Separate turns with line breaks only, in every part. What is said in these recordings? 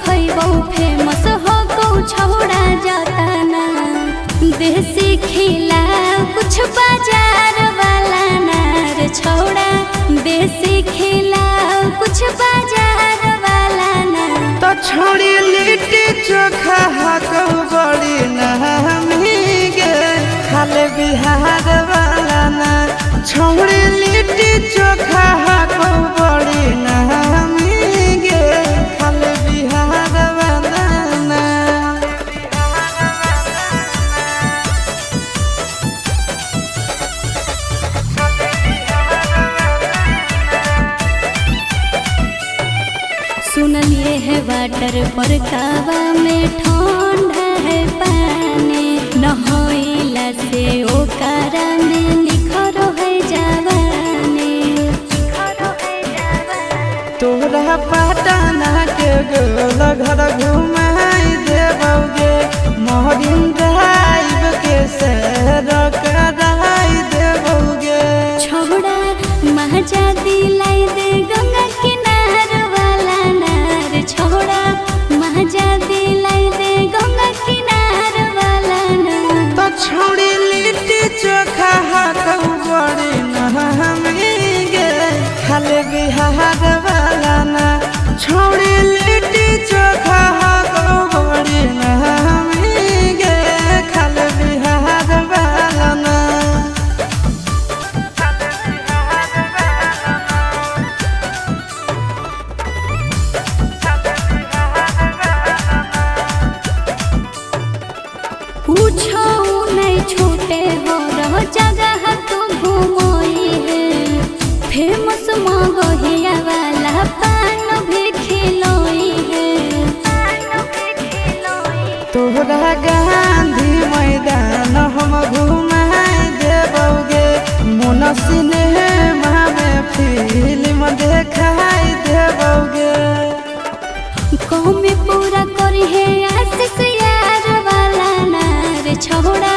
खैबो फेमस हो को छौड़ा जाता ना। देसी खिला कुछ बाजार वाला ना रे छौड़ा, देसी खिला कुछ बाजार वाला ना।
तो छोड़ी लिट्टी चोखा हाको बड़ी नहमी गे खाले बिहार वाला ना। छोड़ी लिट्टी चोखा हाको बड़ी नहमी गे खाले बिहार वाला ना।
सुनलिए है वाटर पर कावा में ठंडा है पानी, नहइला से ओकरा में निखर है जवानी।
तोरा पटना के गोल घर घुमाई देबोगे, मोहरिन ड्राइव के सैर कराई देबोगे।
छौड़ा महजा दिलाई दे गंगा किनार वाला नार, छौड़ा महजा दिलाई दे गंगा किनार वाला नार।
तो छोड़ी लिट्टी चोखा हाको बड़ी नहमी गे खाले बिहार वाला ना। छोड़ी लिट्टी चोखा हाको बड़ी नहमी गे खाले बिहार वाला ना।
पूछो नहीं छूटे हो रह जगह तू घूमोई है, फेमस मगहिया वाला पान भी खिलोई है।
तोहरा गांधी मैदान हम घुमाई देबोगे, मोन सिनेमा में फिल्म देखाई देबोगे।
कौमे पूरा करी है आशीष यार वाला नार, छौड़ा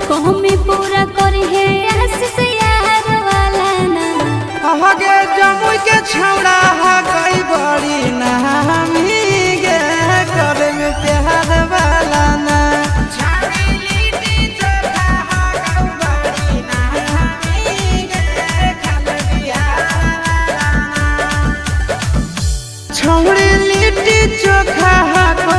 कौमे पूरा करी है आशीष यार वाला नार।
अहगे जमुई के छौड़ा कई बड़ी नहमी गे करे में प्यार वाला ना। छोड़ी लिट्टी चोखा हाको